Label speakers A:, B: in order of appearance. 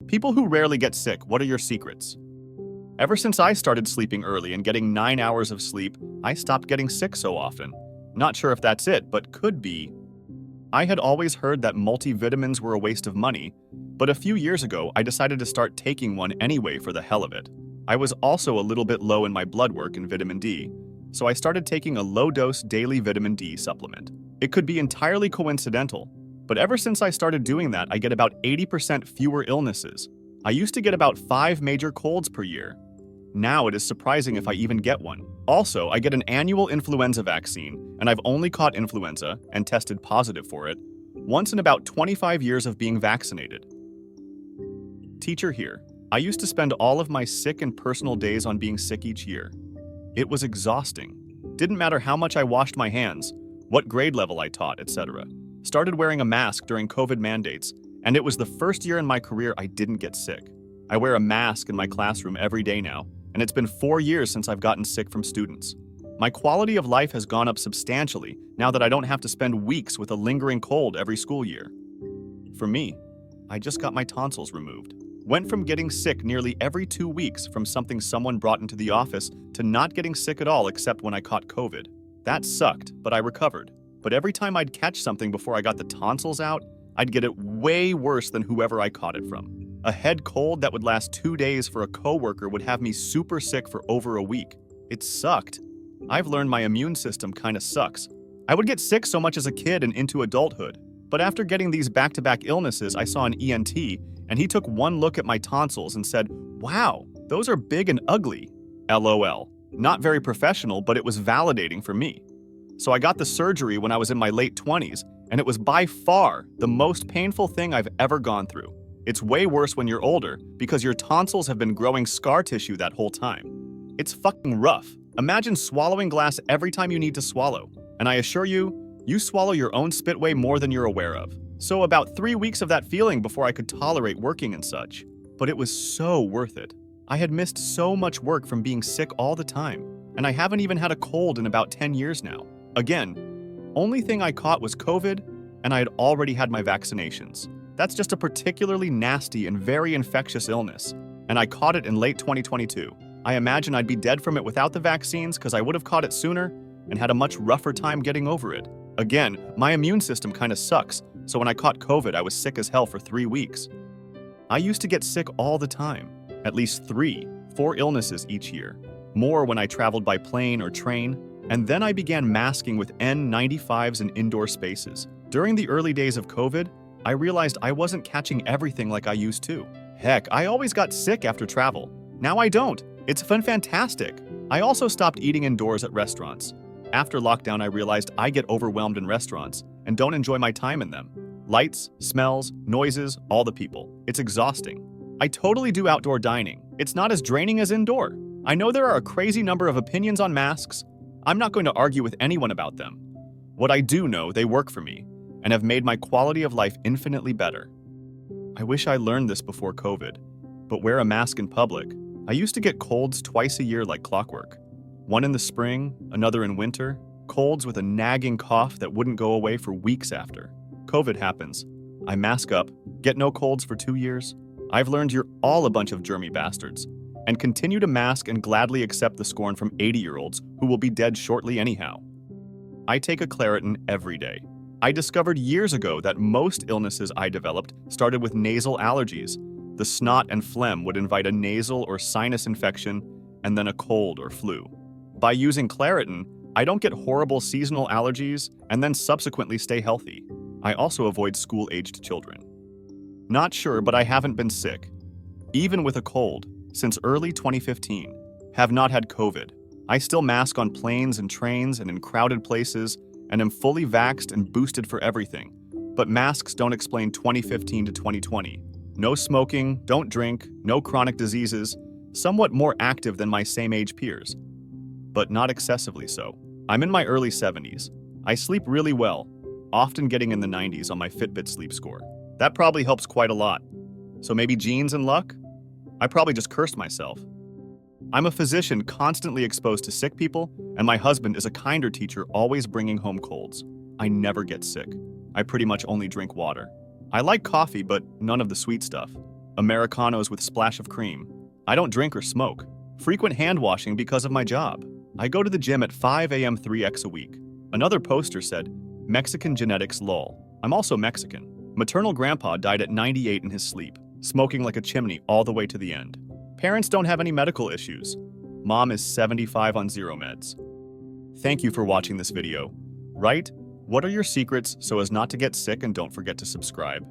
A: People who rarely get sick, what are your secrets? Ever since I started sleeping early and getting 9 hours of sleep, I stopped getting sick so often. Not sure if that's it, but could be. I had always heard that multivitamins were a waste of money, but a few years ago I decided to start taking one anyway for the hell of it. I was also a little bit low in my blood work and vitamin D, so I started taking a low-dose daily vitamin D supplement. It could be entirely coincidental, but ever since I started doing that, I get about 80% fewer illnesses. I used to get about 5 major colds per year. Now it is surprising if I even get one. Also, I get an annual influenza vaccine, and I've only caught influenza, and tested positive for it, once in about 25 years of being vaccinated. Teacher here. I used to spend all of my sick and personal days on being sick each year. It was exhausting. Didn't matter how much I washed my hands, what grade level I taught, etc. Started wearing a mask during COVID mandates, and it was the first year in my career I didn't get sick. I wear a mask in my classroom every day now, and it's been 4 years since I've gotten sick from students. My quality of life has gone up substantially now that I don't have to spend weeks with a lingering cold every school year. For me, I just got my tonsils removed. Went from getting sick nearly every 2 weeks from something someone brought into the office to not getting sick at all except when I caught COVID. That sucked, but I recovered. But every time I'd catch something before I got the tonsils out, I'd get it way worse than whoever I caught it from. A head cold that would last 2 days for a coworker would have me super sick for over a week. It sucked. I've learned my immune system kinda sucks. I would get sick so much as a kid and into adulthood. But after getting these back-to-back illnesses, I saw an ENT, and he took one look at my tonsils and said, "Wow, those are big and ugly." LOL. Not very professional, but it was validating for me. So I got the surgery when I was in my late 20s, and it was by far the most painful thing I've ever gone through. It's way worse when you're older, because your tonsils have been growing scar tissue that whole time. It's fucking rough. Imagine swallowing glass every time you need to swallow. And I assure you, you swallow your own spit way more than you're aware of. So about 3 weeks of that feeling before I could tolerate working and such. But it was so worth it. I had missed so much work from being sick all the time, and I haven't even had a cold in about 10 years now. Again, only thing I caught was COVID, and I had already had my vaccinations. That's just a particularly nasty and very infectious illness, and I caught it in late 2022. I imagine I'd be dead from it without the vaccines because I would have caught it sooner and had a much rougher time getting over it. Again, my immune system kinda sucks, so when I caught COVID, I was sick as hell for 3 weeks. I used to get sick all the time, at least 3, 4 illnesses each year, more when I traveled by plane or train, and then I began masking with N95s in indoor spaces. During the early days of COVID, I realized I wasn't catching everything like I used to. Heck, I always got sick after travel. Now I don't. It's fantastic. I also stopped eating indoors at restaurants. After lockdown, I realized I get overwhelmed in restaurants and don't enjoy my time in them. Lights, smells, noises, all the people. It's exhausting. I totally do outdoor dining. It's not as draining as indoor. I know there are a crazy number of opinions on masks. I'm not going to argue with anyone about them. What I do know, they work for me and have made my quality of life infinitely better. I wish I learned this before COVID, but wear a mask in public. I used to get colds twice a year like clockwork. One in the spring, another in winter, colds with a nagging cough that wouldn't go away for weeks after. COVID happens. I mask up, get no colds for 2 years. I've learned you're all a bunch of germy bastards, and continue to mask and gladly accept the scorn from 80-year-olds who will be dead shortly anyhow. I take a Claritin every day. I discovered years ago that most illnesses I developed started with nasal allergies. The snot and phlegm would invite a nasal or sinus infection, and then a cold or flu. By using Claritin, I don't get horrible seasonal allergies and then subsequently stay healthy. I also avoid school-aged children. Not sure, but I haven't been sick, even with a cold, since early 2015. Have not had COVID. I still mask on planes and trains and in crowded places, and am fully vaxxed and boosted for everything. But masks don't explain 2015 to 2020. No smoking, don't drink, no chronic diseases, somewhat more active than my same-age peers. But not excessively so. I'm in my early 70s. I sleep really well, often getting in the 90s on my Fitbit sleep score. That probably helps quite a lot. So maybe genes and luck? I probably just cursed myself. I'm a physician constantly exposed to sick people, and my husband is a kinder teacher always bringing home colds. I never get sick. I pretty much only drink water. I like coffee, but none of the sweet stuff. Americanos with splash of cream. I don't drink or smoke. Frequent hand washing because of my job. I go to the gym at 5 a.m. 3x a week. Another poster said, Mexican genetics lol. I'm also Mexican. Maternal grandpa died at 98 in his sleep, smoking like a chimney all the way to the end. Parents don't have any medical issues. Mom is 75 on zero meds. Thank you for watching this video. Write, what are your secrets so as not to get sick, and don't forget to subscribe.